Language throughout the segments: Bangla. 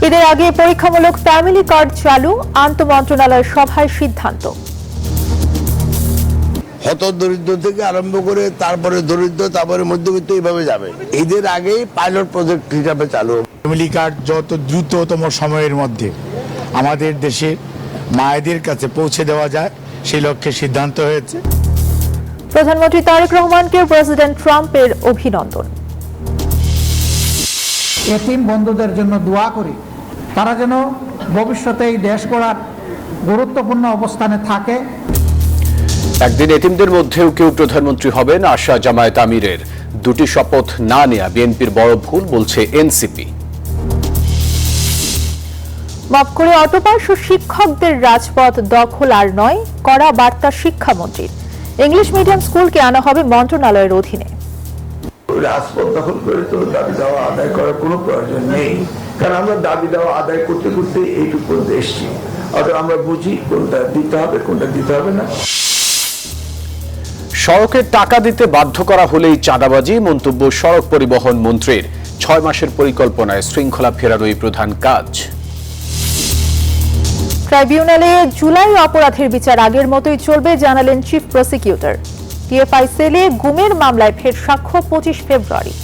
ঈদের আগে পরীক্ষামূলক ফ্যামিলি কার্ড চালু, আন্তঃমন্ত্রণালয়ের সভায় সিদ্ধান্ত। হতদরিদ্র থেকে আরম্ভ করে তারপরে দরিদ্র, তারপরে মধ্যবিত্ত, এইভাবে যাবে। ঈদের আগেই পাইলট প্রজেক্ট হিসাবে চালু। ফ্যামিলি কার্ড যত দ্রুততম সময়ের মধ্যে আমাদের দেশের মায়েদের কাছে পৌঁছে দেওয়া যায় সেই লক্ষ্যে সিদ্ধান্ত হয়েছে। প্রধানমন্ত্রী তারেক রহমানকে প্রেসিডেন্ট ট্রাম্পের অভিনন্দন। এতিম বন্ধুদের জন্য দোয়া করি, তারা যেন ভবিষ্যতে এই দেশ গড়ার গুরুত্বপূর্ণ অবস্থানে থাকে। একদিন এতিমদের মধ্যেও কেউ প্রধানমন্ত্রী হবেন আশা জামায়াত আমিরের। দুটি শপথ না নেয়া বিএনপির বড় ভুল বলছে এনসিপি। মাফ করে অটোপাস ও শিক্ষকদের রাজপথ দখল আর নয়, কড়া বার্তা শিক্ষামন্ত্রীর। ইংলিশ মিডিয়াম স্কুলকে আনা হবে মন্ত্রণালয়ের অধীনে। রাজপথ দখল করে তো দাবি দেওয়া আদায় করার কোনো প্রয়োজন নেই, কারণ আমরা দাবি দেওয়া আদায় করতে করতে এইটুকু এসছি। অর্থাৎ আমরা বুঝি কোনটা দিতে হবে, কোনটা দিতে হবে না। সড়কের টাকা দিতে বাধ্য করা হলেই চাঁদাবাজি, মন্তব্য সড়ক পরিবহন মন্ত্রীর। 6 মাসের পরিকল্পনায় শৃঙ্খলা ফেরানোই প্রধান কাজ। ট্রাইব্যুনালে জুলাই অপরাধের বিচার আগের মতোই চলবে, জানালেন চিফ প্রসিকিউটর। টিএফআই সেলে গুমের মামলায় ফের সাক্ষ্য 25 ফেব্রুয়ারি।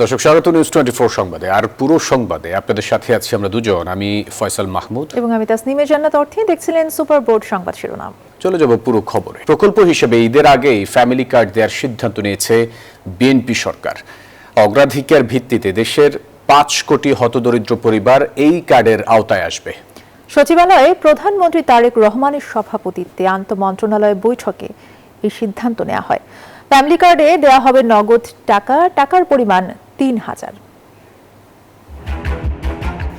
দর্শক, স্বাগত নিউজ 24 সংবাদে। আর পুরো সংবাদে আপনাদের সাথে আছি আমরা দুজন, আমি ফয়সাল মাহমুদ এবং আমি তাসনিমে জান্নাত অর্থী। দেখছিলেন সুপার বোর্ড সংবাদ শিরোনাম। চলে যাব পুরো খবরে। প্রকল্প হিসেবে ঈদের আগেই ফ্যামিলি কার্ড দেওয়ার সিদ্ধান্ত নিয়েছে বিএনপি সরকার। অগ্রাধিকার ভিত্তিতে দেশের 5 কোটি হতদরিদ্র পরিবার এই কার্ডের আওতায় আসবে। সচিবালয়ে প্রধানমন্ত্রী তারেক রহমানের সভাপতিত্বে আন্তঃমন্ত্রণালয় বৈঠকে এই সিদ্ধান্ত নেওয়া হয়। ফ্যামিলি কার্ডে দেওয়া হবে নগদ টাকা, টাকার পরিমাণ 3000।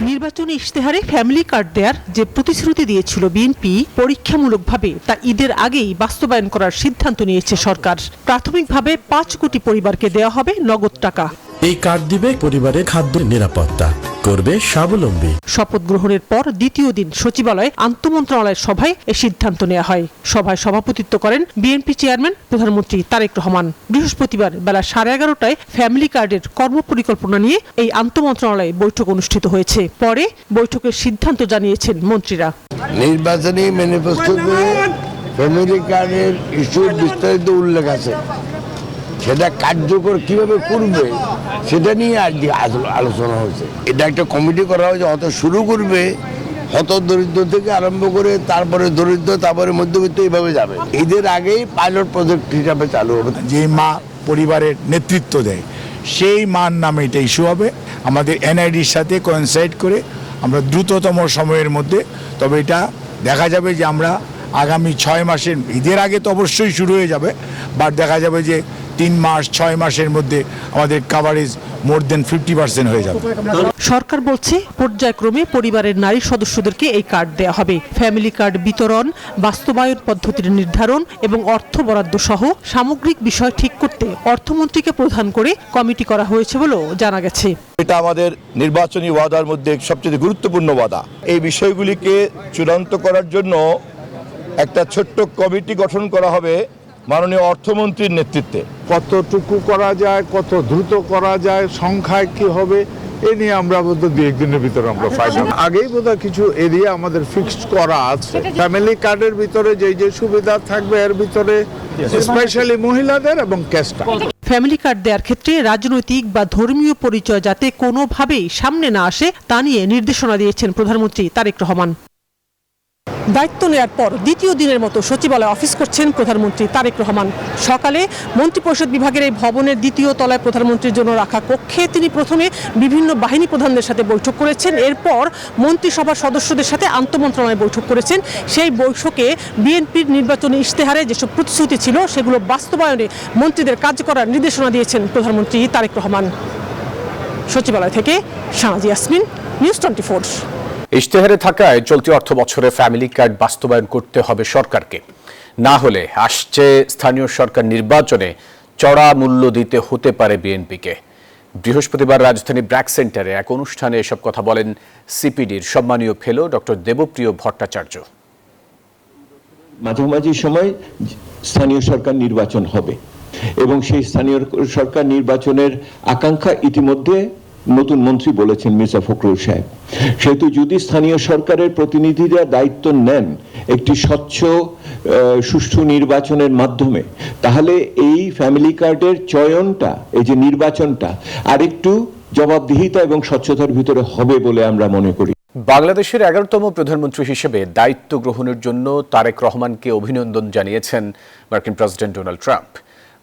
নির্বাচনী ইশতেহারে ফ্যামিলি কার্ড দেওয়ার যে প্রতিশ্রুতি দিয়েছিল বিএনপি, পরীক্ষামূলকভাবে তা ঈদের আগেই বাস্তবায়ন করার সিদ্ধান্ত নিয়েছে সরকার। প্রাথমিকভাবে 5 কোটি পরিবারকে দেওয়া হবে নগদ টাকা। এই কার্ড দিবে পরিবারের খাদ্য নিরাপত্তা, করবে স্বাবলম্বী। শপথ গ্রহণের পর দ্বিতীয় দিন সচিবালয়ে আন্তঃমন্ত্রণালয়ের সভায় এ সিদ্ধান্ত নেওয়া হয়। সভায় সভাপতিত্ব করেন বিএনপি চেয়ারম্যান প্রধানমন্ত্রী তারেক রহমান। বৃহস্পতিবার বেলা 11:30টায় ফ্যামিলি কার্ডের কর্মপরিকল্পনা নিয়ে এই আন্তঃমন্ত্রণালয়ে বৈঠক অনুষ্ঠিত হয়েছে। পরে বৈঠকের সিদ্ধান্ত জানিয়েছেন মন্ত্রীরা। নির্বাচনী ম্যানিফেস্টোতে ফ্যামিলি কার্ডের ইস্যুর বিস্তারিত উল্লেখ আছে, সেটা কার্যকর কিভাবে করবে সেটা নিয়ে আজকে আলোচনা হয়েছে। এটা একটা কমিটি করা হয়েছে, হয়তো শুরু করবে হতদরিদ্র থেকে আরম্ভ করে তারপরে দরিদ্র, তারপরে মধ্যবিত্ত, এইভাবে যাবে। ঈদের আগেই পাইলট প্রজেক্ট হিসাবে চালু হবে। যে মা পরিবারের নেতৃত্ব দেয় সেই মার নামে এটা ইস্যু হবে। আমাদের এনআইডির সাথে কোইনসাইড করে আমরা দ্রুততম সময়ের মধ্যে, তবে এটা দেখা যাবে যে আমরা আগামী 6 মাসের, ঈদের আগে তো অবশ্যই শুরু হয়ে যাবে, বাট দেখা যাবে যে 3 মাস 6 মাসের মধ্যে আমাদের কাভারেজ মোর দেন 50% হয়ে যাবে। সরকার বলছে পর্যায়ক্রমে পরিবারের নারী সদস্যদেরকে এই কার্ড দেওয়া হবে। ফ্যামিলি কার্ড বিতরণ, বাস্তবায়ন পদ্ধতির নির্ধারণ এবং অর্থ বরাদ্দ সহ সামগ্রিক বিষয় ঠিক করতে অর্থমন্ত্রীকে প্রধান করে কমিটি করা হয়েছে বলেও জানা গেছে। এটা আমাদের নির্বাচনী ওয়াদার মধ্যে সবচেয়ে গুরুত্বপূর্ণ ওয়াদা। এই বিষয়গুলিকে চূড়ান্ত করার জন্য একটা ছোট্ট কমিটি গঠন করা হবে মাননীয় অর্থমন্ত্রীর নেতৃত্বে। কতটুকু করা যায়, কত দ্রুত করা যায়, সংখ্যায় কি হবে, এ নিয়ে আমরা বোধহয় 2-1 দিনের ভিতরে আমরা ফাইনাল। আগেই বোধহয় কিছু এরিয়া আমাদের ফিক্সড করা আছে। ফ্যামিলি কার্ডের ভিতরে যে সুবিধা থাকবে এর ভিতরে স্পেশালি মহিলাদের এবং ক্যাস্টা। ফ্যামিলি কার্ড দেওয়ার ক্ষেত্রে রাজনৈতিক বা ধর্মীয় পরিচয় যাতে কোনোভাবেই সামনে না আসে তা নিয়ে নির্দেশনা দিয়েছেন প্রধানমন্ত্রী তারেক রহমান। দায়িত্ব নেওয়ার পর দ্বিতীয় দিনের মতো সচিবালয়ে অফিস করছেন প্রধানমন্ত্রী তারেক রহমান। সকালে মন্ত্রিপরিষদ বিভাগের এই ভবনের 2য় তলায় প্রধানমন্ত্রীর জন্য রাখা কক্ষে তিনি প্রথমে বিভিন্ন বাহিনী প্রধানদের সাথে বৈঠক করেছেন। এরপর মন্ত্রিসভার সদস্যদের সাথে আন্তঃমন্ত্রণালয়ে বৈঠক করেছেন। সেই বৈঠকে বিএনপির নির্বাচনী ইশতেহারে যেসব প্রতিশ্রুতি ছিল সেগুলো বাস্তবায়নে মন্ত্রীদের কাজ করার নির্দেশনা দিয়েছেন প্রধানমন্ত্রী তারেক রহমান। সচিবালয় থেকে শাহনাজ ইয়াসমিন, নিউজ 24। ইশতেহারে থাকায় চলতি অর্থ বছরে ফ্যামিলি কার্ড বাস্তবায়ন করতে হবে সরকারকে, না হলে আসছে স্থানীয় সরকার নির্বাচনে চড়া মূল্য দিতে হতে পারে বিএনপিকে। বৃহস্পতিবার রাজধানী ব্র্যাক সেন্টারে এক অনুষ্ঠানে এসব কথা বলেন সিপিডির সম্মানীয় ফেলো ডক্টর দেবপ্রিয় ভট্টাচার্য। মাঝামাঝি সময় স্থানীয় সরকার নির্বাচন হবে, এবং সেই স্থানীয় সরকার নির্বাচনের আকাঙ্ক্ষা ইতিমধ্যে নতুন মন্ত্রী বলেছেন মির্জা ফখরুল সাহেব। সেহেতু যদি স্থানীয় সরকারের প্রতিনিধিরা দায়িত্ব নেন একটি স্বচ্ছ সুষ্ঠু নির্বাচনের মাধ্যমে, তাহলে এই ফ্যামিলি কার্ডের চয়নটা, এই যে নির্বাচনটা আরেকটু জবাবদিহিতা এবং স্বচ্ছতার ভিতরে হবে বলে আমরা মনে করি। বাংলাদেশের 11তম প্রধানমন্ত্রী হিসেবে দায়িত্ব গ্রহণের জন্য তারেক রহমানকে অভিনন্দন জানিয়েছেন মার্কিন প্রেসিডেন্ট ডোনাল্ড ট্রাম্প।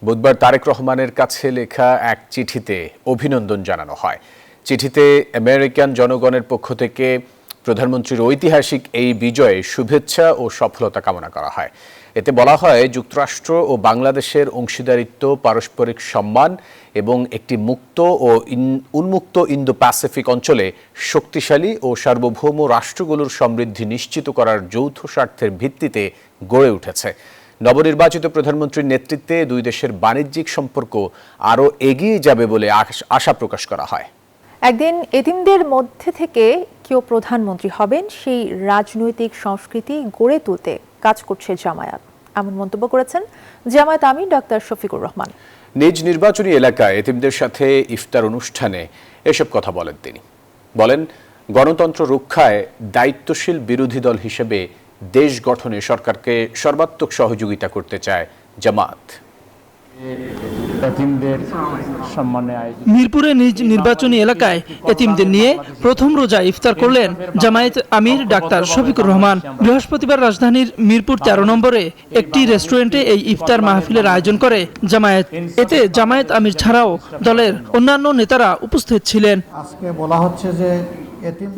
বুধবার তারেক রহমানের কাছে লেখা এক চিঠিতে অভিনন্দন জানানো হয়। চিঠিতে আমেরিকান জনগণের পক্ষ থেকে প্রধানমন্ত্রীর ঐতিহাসিক এই বিজয়ে শুভেচ্ছা ও সফলতা কামনা করা হয়। এতে বলা হয়, যুক্তরাষ্ট্র ও বাংলাদেশের অংশীদারিত্ব, পারস্পরিক সম্মান এবং একটি মুক্ত ও উন্মুক্ত ইন্দো প্যাসিফিক অঞ্চলে শক্তিশালী ও সার্বভৌম রাষ্ট্রগুলোর সমৃদ্ধি নিশ্চিত করার যৌথ স্বার্থের ভিত্তিতে গড়ে উঠেছে। নবনির্বাচিত প্রধানমন্ত্রীর নেতৃত্বে দুই দেশের বাণিজ্যিক সম্পর্ক আরও এগিয়ে যাবে বলে আশা প্রকাশ করা হয়। একদিন এতিমদের মধ্যে থেকে কেউ প্রধানমন্ত্রী হবেন, সেই রাজনৈতিক সংস্কৃতি গড়ে তুলতে কাজ করছে জামায়াত, এমন মন্তব্য করেছেন জামায়াত আমির ডক্টর শফিকুর রহমান। নিজ নির্বাচনী এলাকায় এতিমদের সাথে ইফতার অনুষ্ঠানে এসব কথা বলেন তিনি। বলেন, গণতন্ত্র রক্ষায় দায়িত্বশীল বিরোধী দল হিসেবে দেশ গঠনে সরকারকে সর্বাত্মক সহযোগিতা করতে চায় জামায়াত। মিরপুরে নিজ নির্বাচনী এলাকায় এতিমদের নিয়ে প্রথম রোজা ইফতার করলেন জামায়াত আমির ডাক্তার শফিকুর রহমান। বৃহস্পতিবার রাজধানীর মিরপুর 13 নম্বরে একটি রেস্টুরেন্টে এই ইফতার মাহফিলের আয়োজন করে জামায়াত। এতে জামায়াত আমির ছাড়াও দলের অন্যান্য নেতারা উপস্থিত ছিলেন। আজকে বলা হচ্ছে যে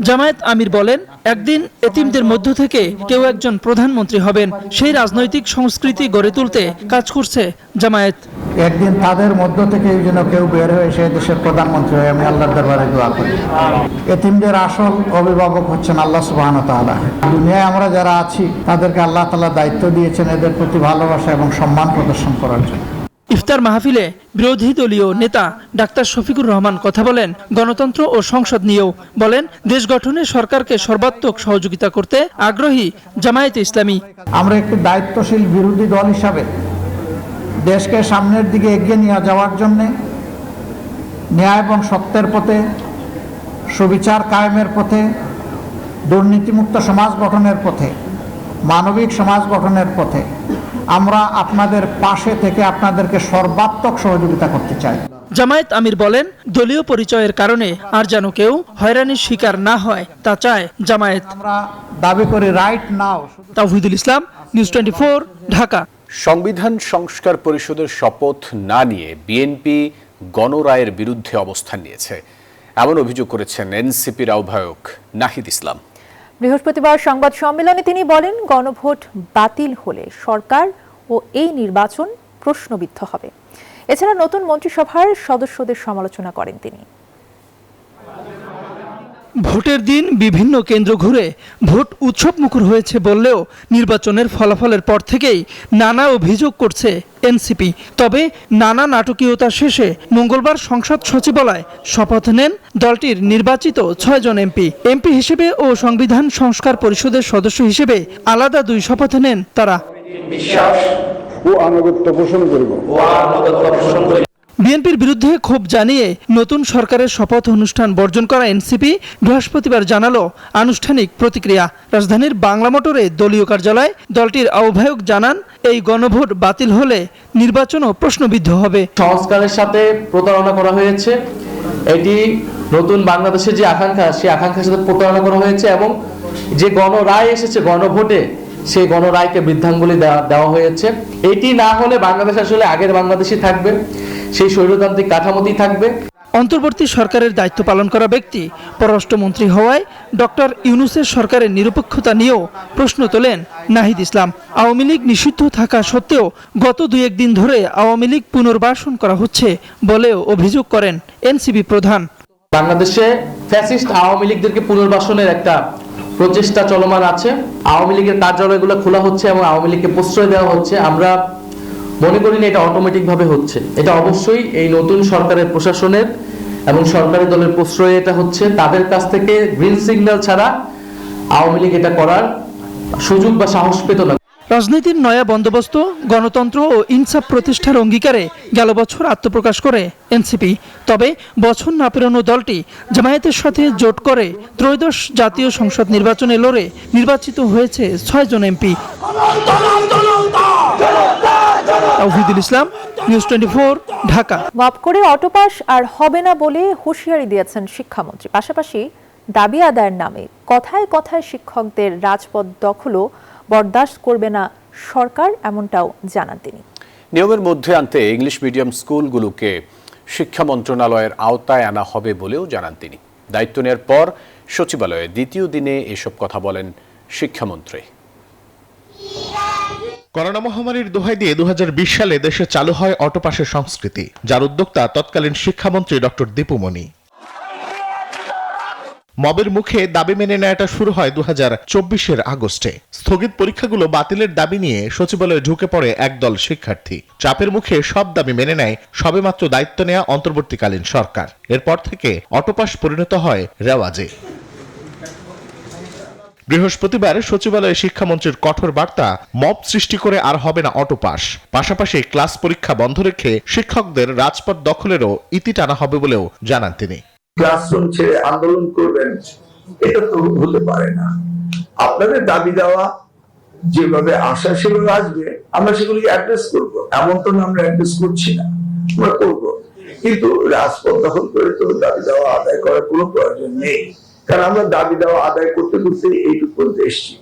জামায়াত আমির বলেন, একদিন এতিমদের মধ্য থেকে কেউ একজন প্রধানমন্ত্রী হবেন, সেই রাজনৈতিক সংস্কৃতি গড়ে তুলতে কাজ করছে জামায়াত। একদিন তাদের মধ্য থেকে যেন কেউ বের হয়ে সে দেশের প্রধানমন্ত্রী হয়, আমি আল্লাহর দরবারে দোয়া করি। এতিমদের আসল অভিভাবক হচ্ছেন আল্লাহ সুবহানাহু ওয়া তাআলা। দুনিয়ায় আমরা যারা আছি তাদেরকে আল্লাহ তাআলা দায়িত্ব দিয়েছেন এদের প্রতি ভালোবাসা এবং সম্মান প্রদর্শন করার জন্য। ইফতার মাহফিলে বিরোধী দলীয় নেতা ডাক্তার শফিকুর রহমান কথা বলেন গণতন্ত্র ও সংসদ নিয়েও। বলেন, দেশ গঠনে সরকারকে সর্বাত্মক সহযোগিতা করতে আগ্রহী জামায়াতে ইসলামী। আমরা একটি দায়িত্বশীল বিরোধী দল হিসাবে দেশকে সামনের দিকে এগিয়ে নিয়ে যাওয়ার জন্য ন্যায় এবং সত্যের পথে, সুবিচার কায়েমের পথে, দুর্নীতিমুক্ত সমাজ গঠনের পথে, মানবিক সমাজ গঠনের পথে আমরা আপনাদের পাশে থেকে আপনাদেরকে সর্বাত্মক সহযোগিতা করতে চাই। জামায়াত আমির বলেন, দলীয় পরিচয়ের কারণে আর যেন কেউ হয়রানির শিকার না হয় তা চায় জামায়াত। আমরা দাবি করি রাইট নাও। তাওহিদুল ইসলাম, নিউজ 24, ঢাকা। সংবিধান সংস্কার পরিষদের শপথ না নিয়ে বিএনপি গণরায়ের বিরুদ্ধে অবস্থান নিয়েছে, এমন অভিযোগ করেছেন এনসিপির আহ্বায়ক নাহিদ ইসলাম। বৃহস্পতিবার সংবাদ সম্মেলনে তিনি বলেন, গণভোট বাতিল হলে সরকার ও এই নির্বাচন প্রশ্নবিদ্ধ হবে। এছাড়া নতুন মন্ত্রিসভার সদস্যদের সমালোচনা করেন তিনি। ভোটের দিন বিভিন্ন কেন্দ্র ঘুরে ভোট উৎসবমুখর হয়েছে বললেও নির্বাচনের ফলাফলের পর থেকেই নানা অভিযোগ করছে এনসিপি। তবে নানা নাটকীয়তা শেষে মঙ্গলবার সংসদ সচিবালয়ে শপথ নেন দলটির নির্বাচিত 6 জন এমপি হিসেবে ও সংবিধান সংস্কার পরিষদের সদস্য হিসেবে আলাদা 2 শপথ নেন তারা। বিএনপির বিরুদ্ধে ক্ষোভ জানিয়ে নতুন সরকারের শপথ অনুষ্ঠান বর্জন করা এনসিপি বৃহস্পতিবার জানালো আনুষ্ঠানিক প্রতিক্রিয়া। রাজধানীর বাংলা মোটরে দলীয় কার্যালয়ে দলটির আহ্বায়ক জানান, এই গণভোট বাতিল হলে নির্বাচনও প্রশ্নবিদ্ধ হবে। সংস্কারের সাথে প্রতারণা করা হয়েছে, এটি নতুন বাংলাদেশের যে আকাঙ্ক্ষা, সেই আকাঙ্ক্ষার সাথে প্রতারণা করা হয়েছে এবং যে গণরায় এসেছে গণভোটে, সেই গণরায়কে বৃদ্ধাঙ্গুলি দেওয়া হয়েছে। এটি না হলে বাংলাদেশ আসলে আগের বাংলাদেশই থাকবে, সেই স্বৈরতান্ত্রিক কাঠামোতেই থাকবে। অন্তর্বর্তী সরকারের দায়িত্ব পালন করা ব্যক্তি পররাষ্ট্রমন্ত্রী হওয়ায় ডক্টর ইউনূসের সরকারের নিরপেক্ষতা নিয়েও প্রশ্ন তোলেন নাহিদ ইসলাম। আওয়ামী লীগ নিষিদ্ধ থাকা সত্ত্বেও গত 2-1 দিন ধরে আওয়ামী লীগ পুনর্বাসন করা হচ্ছে বলেও অভিযোগ করেন এনসিপি প্রধান। বাংলাদেশে ফ্যাসিস্ট আওয়ামী লীগদেরকে পুনর্বাসনের একটা প্রচেষ্টা চলমান আছে। আওয়ামী লীগের কার্যালয়গুলো খোলা হচ্ছে এবং আওয়ামী লীগকে প্রশ্রয় দেওয়া হচ্ছে। আমরা মনে করি না এটা অটোমেটিক ভাবে হচ্ছে, এটা অবশ্যই এই নতুন সরকারের প্রশাসনের এবং সরকারি দলের প্রশ্রয়ে এটা হচ্ছে। তাদের কাছ থেকে গ্রিন সিগন্যাল ছাড়া আওয়ামী লীগ এটা করার সুযোগ বা সাহস পেত না। রাজনীতির নয়া বন্দোবস্ত, গণতন্ত্র ও ইনসাফ প্রতিষ্ঠার অঙ্গীকারে গেল বছর আত্মপ্রকাশ করে এনসিপি। তবে বছর না পেরোনো দলটি জামায়াতের সাথে জোট করে ত্রয়োদশ জাতীয় সংসদ নির্বাচনে লড়ে নির্বাচিত হয়েছে 6 জন এমপি। তাওহিদুল ইসলাম, নিউজ 24, ঢাকা। মাপ করে অটোপাস আর হবে না বলে হুঁশিয়ারি দিয়েছেন শিক্ষামন্ত্রী। পাশাপাশি দাবি আদায়ের নামে কথায় কথায় শিক্ষকদের রাজপথ দখলও বরদাস্ত করবে না সরকার, এমনটাও জানান তিনি। নিয়মের মধ্যে আনতে ইংলিশ মিডিয়াম স্কুলগুলোকে শিক্ষা মন্ত্রণালয়ের আওতায় আনা হবে বলেও জানান তিনি। দায়িত্ব নেওয়ার পর সচিবালয়ে দ্বিতীয় দিনে এসব কথা বলেন শিক্ষামন্ত্রী। করোনা মহামারীর দোহাই দিয়ে 2020 সালে দেশে চালু হয় অটোপাসের সংস্কৃতি, যার উদ্যোক্তা তৎকালীন শিক্ষামন্ত্রী ডক্টর দীপুমণি। মবের মুখে দাবি মেনে নেওয়াটা শুরু হয় 2024-এর আগস্টে। স্থগিত পরীক্ষাগুলো বাতিলের দাবি নিয়ে সচিবালয়ে ঢুকে পড়ে একদল শিক্ষার্থী। চাপের মুখে সব দাবি মেনে নেয় সবেমাত্র দায়িত্ব নেওয়া অন্তর্বর্তীকালীন সরকার। এরপর থেকে অটোপাস পরিণত হয় রেওয়াজে। বৃহস্পতিবার সচিবালয়ে শিক্ষামন্ত্রীর কঠোর বার্তা, মব সৃষ্টি করে আর হবে না অটোপাস। পাশাপাশি ক্লাস পরীক্ষা বন্ধ রেখে শিক্ষকদের রাজপথ দখলেরও ইতি টানা হবে বলেও জানান তিনি। ক্লাসরুম ছেড়ে আন্দোলন করবেন, এটা তো হতে পারে না। আপনাদের দাবি দেওয়া যেভাবে আসা সেভাবে আসবে, আমরা সেগুলিকে অ্যাড্রেস করব। এমন তো আমরা অ্যাড্রেস করছি না, আমরা করব। কিন্তু রাজপথ দখল করে তো দাবি দেওয়া আদায় করার কোনো প্রয়োজন নেই, কারণ আমরা দাবি দেওয়া আদায় করতে করতে এইটুকু এসেছি।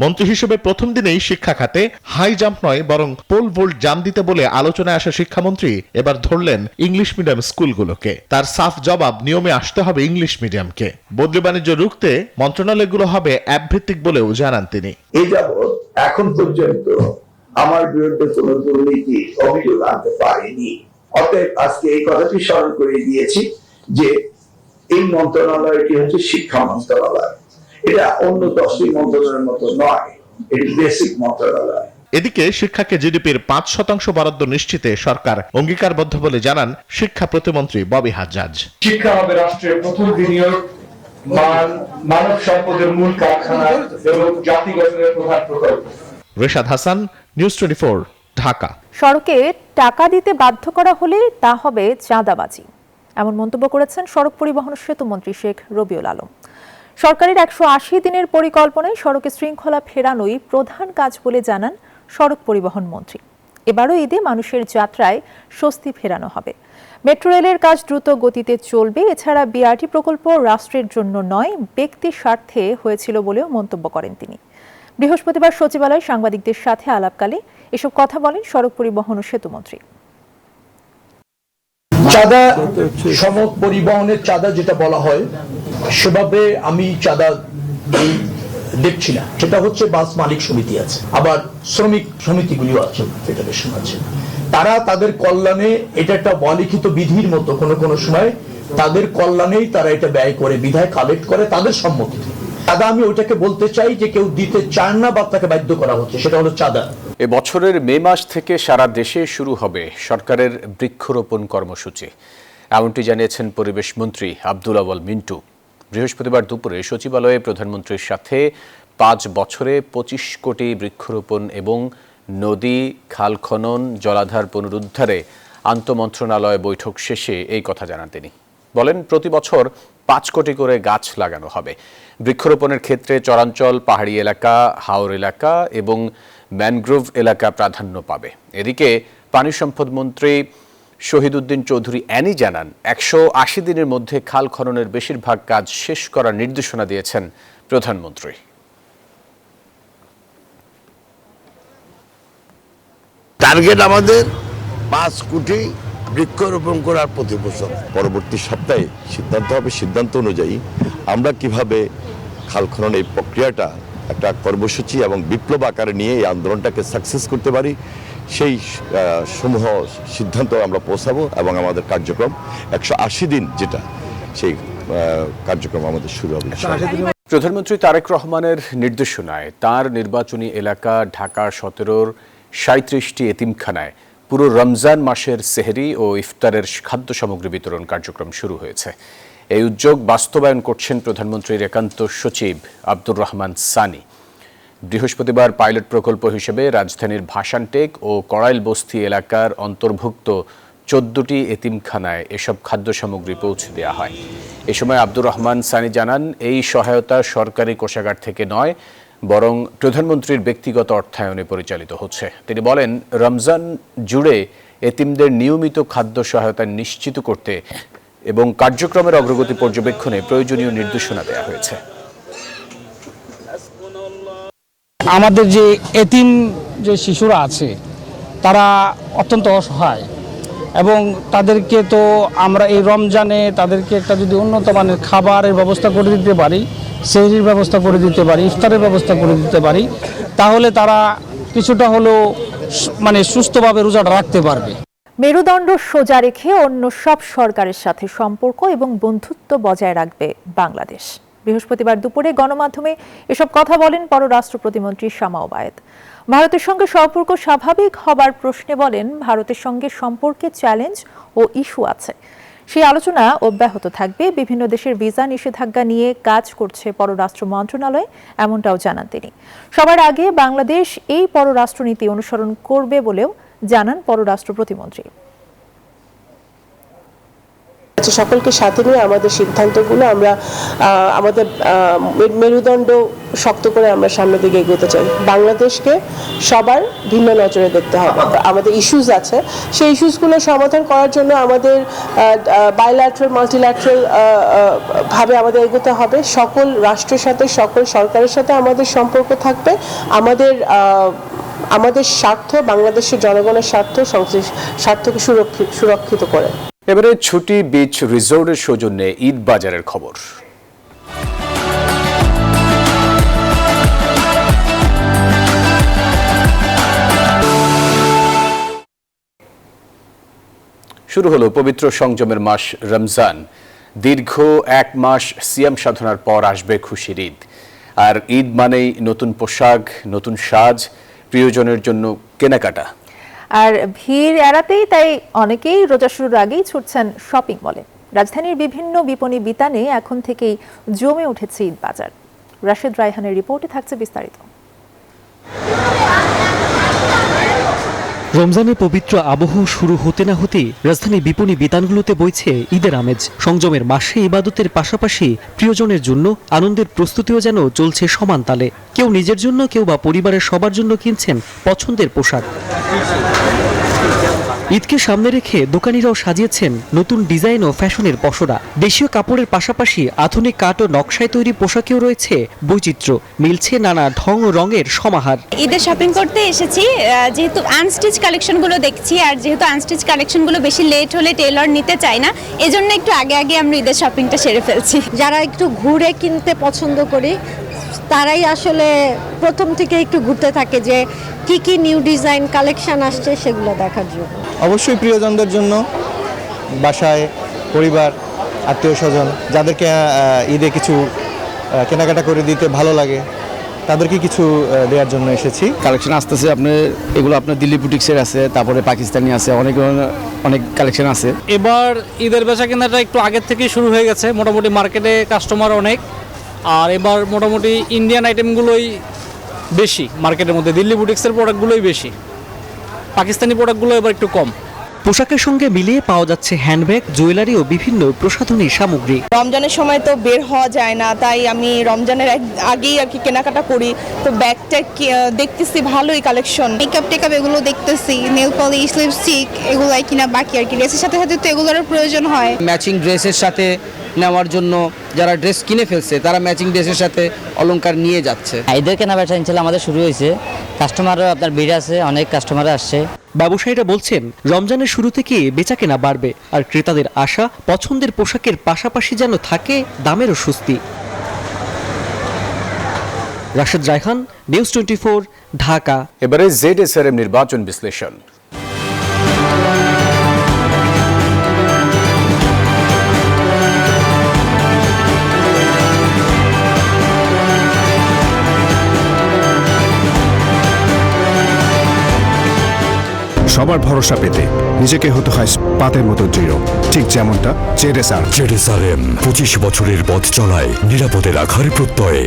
মন্ত্রী হিসেবে প্রথম দিনেই শিক্ষা খাতে হাই জাম্প নয় বরং পোল ভোল্ট জাম্প দিতে বলে আলোচনায় আসা শিক্ষামন্ত্রী এবার ধরলেন ইংলিশ মিডিয়াম স্কুলগুলোকে। তার সাফ জবাব, নিয়মে আসতে হবে ইংলিশ মিডিয়ামকে। বদলি বাণিজ্য রুখতে মন্ত্রণালয়গুলো হবে অ্যাপ ভিত্তিক বলেও জানান তিনি। এই যাবৎ এখন পর্যন্ত আমার বিরুদ্ধে কোন দুর্নীতি অভিযোগ আনতে পারেনি। অতএব আজকে এই কথাটি স্মরণ করে দিয়েছি যে এই মন্ত্রণালয়টি হচ্ছে শিক্ষা মন্ত্রণালয়। এটা অন্য 10টি মন্ত্রণালয়ের মতো নয়, এটি বেসিক মন্ত্রণালয়। এদিকে শিক্ষাকে জিডিপির 5% বরাদ্দ নিশ্চিতে সরকার অঙ্গীকারবদ্ধ বলে জানান শিক্ষা প্রতিমন্ত্রী ববি হাজ্জাজ। শিক্ষা হবে রাষ্ট্রের প্রথম বিনিয়োগ, মানব সম্পদের মূল কারখানা এবং জাতি গঠনের প্রধান প্রকল্প। রেশাদ হাসান, নিউজ 24, ঢাকা। সড়কে টাকা দিতে বাধ্য করা হলে তা হবে চাঁদাবাজি, এমন মন্তব্য করেছেন সড়ক পরিবহন ও সেতু মন্ত্রী শেখ রবিউল আলম। সরকারের 180 দিনের পরিকল্পনায় সড়কে শৃঙ্খলা ফেরানোই প্রধান কাজ বলে জানান সড়ক পরিবহন মন্ত্রী। এবারও ঈদে মানুষের যাত্রায় স্বস্তি ফেরানো হবে। মেট্রো রেলের কাজ দ্রুত গতিতে চলবে। এছাড়া বিআরটি প্রকল্প রাষ্ট্রের জন্য নয়, ব্যক্তি স্বার্থে হয়েছিল বলেও মন্তব্য করেন তিনি। বৃহস্পতিবার সচিবালয়ে সাংবাদিকদের সাথে আলাপকালে এসব কথা বলেন সড়ক পরিবহন ও সেতু মন্ত্রী। চাঁদা, সড়ক পরিবহনের চাঁদা যেটা বলা হয়, সেভাবে আমি চাঁদা দেখছি না। সেটা হচ্ছে বাস মালিক সমিতি আছে, আবার শ্রমিক সমিতিগুলিও আছে, ফেডারেশন আছে। তারা তাদের কল্যাণে, এটা একটা অলিখিত বিধির মতো, কোনো সময় তাদের কল্যাণেই তারা এটা ব্যয় করে, বিধায় কালেক্ট করে তাদের সম্মতিতে। চাঁদা আমি ওইটাকে বলতে চাই যে কেউ দিতে চান না বা তাকে বাধ্য করা হচ্ছে, সেটা হলো চাঁদা। এ বছরের মে মাস থেকে সারা দেশে শুরু হবে সরকারের বৃক্ষরোপণ কর্মসূচি, এমনটি জানিয়েছেন পরিবেশ মন্ত্রী আব্দুল আওয়াল মিন্টু। বৃহস্পতিবার দুপুরে সচিবালয়ে প্রধানমন্ত্রীর সাথে 5 বছরে 25 কোটি বৃক্ষরোপণ এবং নদী, খাল খনন, জলাধার পুনরুদ্ধারে আন্তঃমন্ত্রণালয় বৈঠক শেষে এই কথা জানান তিনি। বলেন, প্রতি বছর 5 কোটি করে গাছ লাগানো হবে। বৃক্ষরোপণের ক্ষেত্রে চরাঞ্চল, পাহাড়ি এলাকা, হাওর এলাকা এবং ম্যানগ্রোভ এলাকা প্রাধান্য পাবে। এদিকে পানি সম্পদ মন্ত্রী শহীদউদ্দিন চৌধুরী অ্যানি জানান, 180 দিনের মধ্যে খাল খননের বেশিরভাগ কাজ শেষ করার নির্দেশনা দিয়েছেন প্রধানমন্ত্রী। টার্গেট আমাদের 5 কোটি বৃক্ষরোপণ করার প্রতি বছর। পরবর্তী সপ্তাহে সিদ্ধান্ত হবে। সিদ্ধান্ত অনুযায়ী আমরা কিভাবে খাল খনন এই প্রক্রিয়াটা একটা কর্মসূচি এবং বিপ্লব আকারে নিয়ে এই আন্দোলনটাকে সাকসেস করতে পারি, সেই সমূহ সিদ্ধান্ত আমরা পৌঁছাবো এবং আমাদের কার্যক্রম 180 দিন যেটা, সেই কার্যক্রম আমাদের শুরু হবে। প্রধানমন্ত্রী তারেক রহমানের নির্দেশনায় তার নির্বাচনী এলাকা ঢাকা 17-র 37টি এতিমখানায় পুরো রমজান মাসের সেহরি ও ইফতারের খাদ্য সামগ্রী বিতরণ কার্যক্রম শুরু হয়েছে। এই উদ্যোগ বাস্তবায়ন করছেন প্রধানমন্ত্রীর একান্ত সচিব আব্দুর রহমান সানি। বৃহস্পতিবার পাইলট প্রকল্প হিসেবে রাজধানীর ভাসানটেক ও কড়াইল বস্তি এলাকার অন্তর্ভুক্ত 14টি এতিমখানায় এসব খাদ্য সামগ্রী পৌঁছে দেওয়া হয়। এ সময় আব্দুর রহমান সানি জানান, এই সহায়তা সরকারি কোষাগার থেকে নয়, বরং প্রধানমন্ত্রীর ব্যক্তিগত অর্থায়নে পরিচালিত হচ্ছে। তিনি বলেন, রমজান জুড়ে এতিমদের নিয়মিত খাদ্য সহায়তা নিশ্চিত করতে এবং কার্যক্রমের অগ্রগতি পর্যবেক্ষণে প্রয়োজনীয় নির্দেশনা দেওয়া হয়েছে। আমাদের যে এতিম যে শিশুরা আছে তারা অত্যন্ত অসহায়, এবং তাদেরকে তো আমরা এই রমজানে তাদেরকে একটা যদি উন্নত মানের খাবারের ব্যবস্থা করে দিতে পারি, সেহরির ব্যবস্থা করে দিতে পারি, ইফতারের ব্যবস্থা করে দিতে পারি, তাহলে তারা কিছুটা হলেও মানে সুস্থভাবে রোজাটা রাখতে পারবে। মেরুদণ্ড সোজা রেখে অন্য সব সরকারের সাথে সম্পর্ক এবং বন্ধুত্ব বজায় রাখবে বাংলাদেশ। বৃহস্পতিবার দুপুরে গণমাধ্যমে এসব কথা বলেন পররাষ্ট্র প্রতিমন্ত্রী শামা ওবায়েদ। ভারতের সঙ্গে সম্পর্ক স্বাভাবিক হবার প্রশ্নে বলেন, ভারতের সঙ্গে সম্পর্কে চ্যালেঞ্জ ও ইস্যু আছে, সেই আলোচনা অব্যাহত থাকবে। বিভিন্ন দেশের ভিসা নিষেধাজ্ঞা নিয়ে কাজ করছে পররাষ্ট্র মন্ত্রণালয়, এমনটাও জানান তিনি। সবার আগে বাংলাদেশ এই পররাষ্ট্রনীতি অনুসরণ করবে বলেও জানান পররাষ্ট্র প্রতিমন্ত্রী। সকলকে সাথে নিয়ে আমাদের সিদ্ধান্তগুলো আমরা আমাদের মেরুদণ্ড শক্ত করে আমরা সামনের দিকে এগোতে চাই। বাংলাদেশকে সবার ভিন্ন নজরে দেখতে হবে। আমাদের ইস্যুস আছে, সেই ইস্যুসগুলো সমাধান করার জন্য আমাদের বাইল্যাটারাল মাল্টিল্যাটারাল ভাবে আমাদের এগোতে হবে। সকল রাষ্ট্রের সাথে, সকল সরকারের সাথে আমাদের সম্পর্ক থাকবে। আমাদের স্বার্থ, বাংলাদেশের জনগণের স্বার্থকে সুরক্ষিত করে। এবারে ছুটি বিচ রিসোর্টের সৌজন্যে ঈদ বাজারের খবর। শুরু হলো পবিত্র সংযমের মাস রমজান। দীর্ঘ 1 মাস সিয়াম সাধনার পর আসবে খুশির ঈদ। আর ঈদ মানেই নতুন পোশাক, নতুন সাজ, প্রিয়জনের জন্য কেনাকাটা। আর ভিড় এড়াতেই তাই অনেকেই রোজা শুরুর আগেই ছুটছেন শপিং মলে। রাজধানীর বিভিন্ন বিপণী বিতানে এখন থেকেই জমে উঠেছে ঈদ বাজার। রাশেদ রায়হানের রিপোর্টে থাকছে বিস্তারিত। রমজানের পবিত্র আবহ শুরু হতে না হতেই রাজধানীর বিপণী বিতানগুলোতে বইছে ঈদের আমেজ। সংযমের মাসে ইবাদতের পাশাপাশি প্রিয়জনের জন্য আনন্দের প্রস্তুতিও যেন চলছে সমান তালে। কেউ নিজের জন্য, কেউ বা পরিবারের সবার জন্য কিনছেন পছন্দের পোশাক। ঈদকে সামনে রেখে দোকানিরাও সাজিয়েছেন নতুন ডিজাইন ও ফ্যাশনের পসরা। দেশীয় কাপড়ের পাশাপাশি আধুনিক কাট ও নকশায় তৈরি পোশাকেও রয়েছে বৈচিত্র্য, মিলছে নানা ঢং ও রঙের সমাহার। ঈদের শপিং করতে এসেছি, যেহেতু আনস্টিচ কালেকশনগুলো দেখছি, আর যেহেতু আনস্টিচ কালেকশনগুলো বেশি লেট হলে টেলর নিতে চায় না, এজন্য একটু আগে আমরা ঈদের শপিংটা সেরে ফেলছি। যারা একটু ঘুরে কিনতে পছন্দ করি তারাই আসলে প্রথম থেকে একটু ঘুরতে থাকে যে কি কি নিউ ডিজাইন কালেকশন আসছে সেগুলো দেখার জন্য। অবশ্যই প্রিয়জনদের জন্য, বাসায় পরিবার, আত্মীয় স্বজন যাদেরকে ঈদে কিছু কেনাকাটা করে দিতে ভালো লাগে তাদেরকে কিছু দেওয়ার জন্য এসেছি। কালেকশন আসতেছে এগুলো আপনার দিল্লি বুটিক্সের আছে, তারপরে পাকিস্তানি আছে, অনেক কালেকশন আছে। এবার ঈদের বেচা কেনাটা একটু আগের থেকেই শুরু হয়ে গেছে, মোটামুটি মার্কেটে কাস্টমার অনেক। আর এবার মোটামুটি ইন্ডিয়ান আইটেমগুলোই বেশি মার্কেটের মধ্যে, দিল্লি বুটিক্সের প্রোডাক্টগুলোই বেশি, পাকিস্তানি প্রোডাক্টগুলো এবার একটু কম। পোশাকের সঙ্গে মিলিয়ে পাওয়া যাচ্ছে হ্যান্ডব্যাগ, জুয়েলারি ও বিভিন্ন প্রসাধনী সামগ্রী। রমজানের সময় তো বের হওয়া যায় না, তাই আমি রমজানের আগেই আর কি কেনাকাটা করি। তো ব্যাগটা দেখতেছি ভালোই কালেকশন, মেকআপ টেকআপ এগুলো দেখতেছি, নেল পলিশ, লিপস্টিক এগুলাই কিনা বাকি আর কি। ড্রেসের সাথে সাথে তো এগুলোরও প্রয়োজন হয়। ম্যাচিং ড্রেসের সাথে নেওয়ার জন্য যারা ড্রেস কিনে ফেলছে তারা ম্যাচিং ড্রেসের সাথে অলংকার নিয়ে যাচ্ছে। ঈদের কেনাবেচা ইনশাআল্লাহ আমাদের শুরু হয়েছে, কাস্টমারও আপনার ভিড় আছে, অনেক কাস্টমার আসছে। ব্যবসায়ীরা বলছেন রমজানের শুরু থেকে বেচাকেনা বাড়বে, আর ক্রেতাদের আশা পছন্দের পোশাকের পাশাপাশি যেন থাকে দামেরও স্বস্তি। রাশেদ রায়হান, নিউজ 24, ঢাকা। এবারে ZSRM নির্বাচন বিশ্লেষণ। সবার ভরসা পেতে নিজেকে হতে হয় পাতের মতো দৃঢ়, ঠিক যেমনটা ZSRM 25 বছরের পথ চলায় নিরাপদে রাখার প্রত্যয়ে।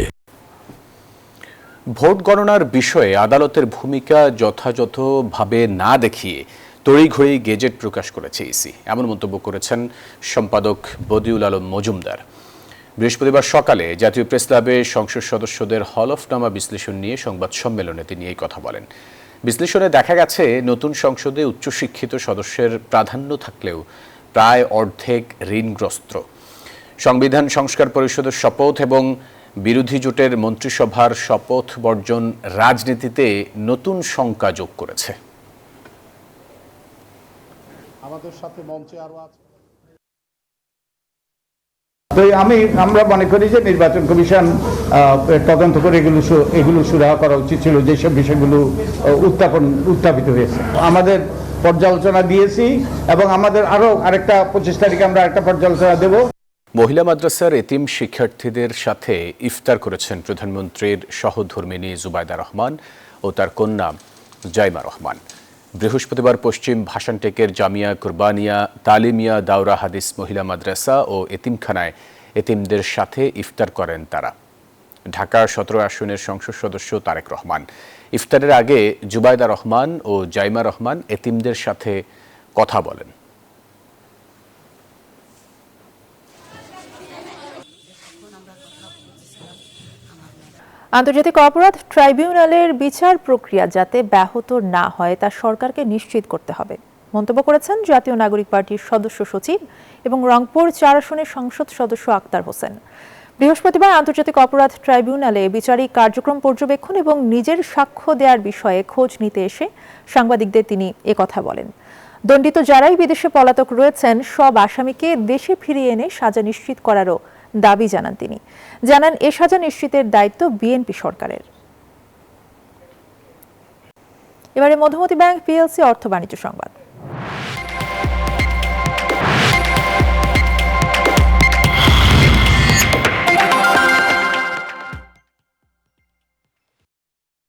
ভোট গণনার বিষয়ে আদালতের ভূমিকা যথাযথভাবে না দেখিয়ে তড়িঘড়ি গেজেট প্রকাশ করেছে ইসি, এমন মন্তব্য করেছেন সম্পাদক বদিউল আলম মজুমদার। বৃহস্পতিবার সকালে জাতীয় প্রেস ক্লাবে সংসদ সদস্যদের হলফনামা বিশ্লেষণ নিয়ে সংবাদ সম্মেলনে তিনি এই কথা বলেন। বিশ্লেষণে দেখা গেছে, নতুন সংসদে উচ্চশিক্ষিত সদস্যের প্রাধান্য থাকলেও প্রায় অর্ধেক ঋণগ্রস্ত। সংবিধান সংস্কার পরিষদের শপথ এবং বিরোধী জোটের মন্ত্রিসভার শপথ বর্জন রাজনীতিতে নতুন শঙ্কা যোগ করেছে। আমাদের সাথে মঞ্চে আরো আছে। তো আমরা মনে করি যে নির্বাচন কমিশন তদন্ত করে এগুলো সুরাহা করা উচিত ছিল, যেসব বিষয়গুলো উত্থাপিত হয়েছে। আমাদের পর্যালোচনা দিয়েছি এবং আমাদের আরেকটা 25 তারিখে আমরা একটা পর্যালোচনা দেব। মহিলা মাদ্রাসার এতিম শিক্ষার্থীদের সাথে ইফতার করেছেন প্রধানমন্ত্রীর সহধর্মিণী জুবাইদা রহমান ও তার কন্যা জাইমা রহমান। বৃহস্পতিবার পশ্চিম ভাসানটেকের জামিয়া কুরবানিয়া তালিমিয়া দাওরা হাদিস মহিলা মাদ্রাসা ও এতিমখানায় এতিমদের সাথে ইফতার করেন তারা। ঢাকা 17 আসনের সংসদ সদস্য তারেক রহমান ইফতারের আগে জুবাইদা রহমান ও জাইমা রহমান এতিমদের সাথে কথা বলেন। আন্তর্জাতিক অপরাধ ট্রাইব্যুনালের বিচার প্রক্রিয়া যাতে ব্যাহত না হয় তা সরকারকে নিশ্চিত করতে হবে, মন্তব্য করেছেন জাতীয় নাগরিক পার্টির সদস্য সচিব এবং রংপুর 4 আসনের সংসদ সদস্য আক্তার হোসেন। বৃহস্পতিবার আন্তর্জাতিক অপরাধ ট্রাইব্যুনালে বিচারিক কার্যক্রম পর্যবেক্ষণ এবং নিজের সাক্ষ্য দেওয়ার বিষয়ে খোঁজ নিতে এসে সাংবাদিকদের তিনি একথা বলেন। দণ্ডিত যারাই বিদেশে পলাতক রয়েছেন সব আসামিকে দেশে ফিরিয়ে এনে সাজা নিশ্চিত করারও দাবি জানান তিনি। জানান, এ সাজা নিশ্চিতের দায়িত্ব বিএনপি সরকারের। এবারে মধুমতি ব্যাংক পিএলসি অর্থ বাণিজ্য সংবাদ।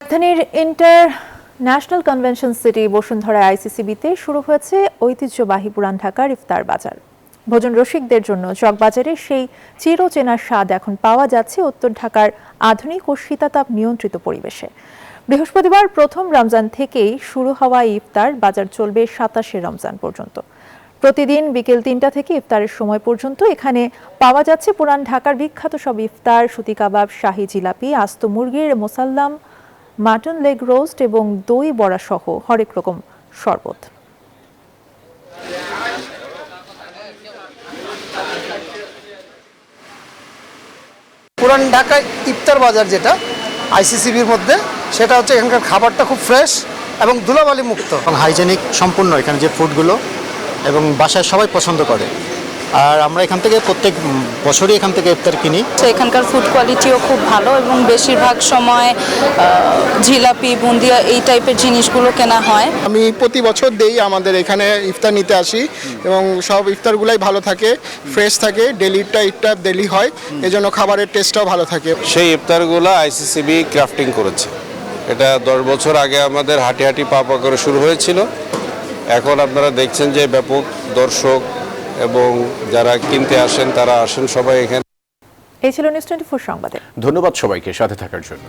রাজধানীর ইন্টারন্যাশনাল কনভেনশন সিটি বসুন্ধরা আইসিসিবিতে শুরু হয়েছে ঐতিহ্যবাহী পুরান ঢাকার ইফতার বাজার। ভোজন রসিকদের জন্য চকবাজারে সেই চিরচেনা স্বাদ এখন পাওয়া যাচ্ছে উত্তর ঢাকার আধুনিক ও শীতাতাপ নিয়ন্ত্রিত পরিবেশে। বৃহস্পতিবার প্রথম রমজান থেকেই শুরু হওয়া ইফতার বাজার চলবে 27শে রমজান পর্যন্ত। প্রতিদিন বিকেল 3টা থেকে ইফতারের সময় পর্যন্ত এখানে পাওয়া যাচ্ছে পুরান ঢাকার বিখ্যাত সব ইফতার, সুতি কাবাব, শাহী জিলাপি, আস্ত মুরগির মোসাল্লাম, মাটন লেগ রোস্ট এবং দই বড়া সহ হরেক রকম শরবত। পুরান ঢাকায় ইফতার বাজার যেটা আইসিসিবির মধ্যে, সেটা হচ্ছে এখানকার খাবারটা খুব ফ্রেশ এবং ধুলাবালি মুক্ত এবং হাইজেনিক সম্পূর্ণ এখানে যে ফুডগুলো, এবং বাসায় সবাই পছন্দ করে। আর আমরা এখান থেকে প্রত্যেক বছরই এখান থেকে ইফতার কিনি। এখানকার ফুড কোয়ালিটিও খুব ভালো এবং বেশিরভাগ সময় জিলাপি, বুন্দিয়া এই টাইপের জিনিসগুলো কেনা হয়। আমি প্রতি বছর দেই আমাদের এখানে ইফতার নিতে আসি এবং সব ইফতারগুলাই ভালো থাকে, ফ্রেশ থাকে, ডেলিটা ইফতার ডেলি হয়, এজন্য খাবারের টেস্টটাও ভালো থাকে। সেই ইফতারগুলো আইসিসিবি ক্রাফটিং করেছে। এটা 10 বছর আগে আমাদের হাঁটি হাঁটি পা পা করে শুরু হয়েছিল। এখন আপনারা দেখছেন যে ব্যাপক দর্শক এবং যারা কিনতে আসেন তারা আসেন সবাই এখানে। এই ছিল নিউজ 24 সংবাদে। ধন্যবাদ সবাইকে সাথে থাকার জন্য।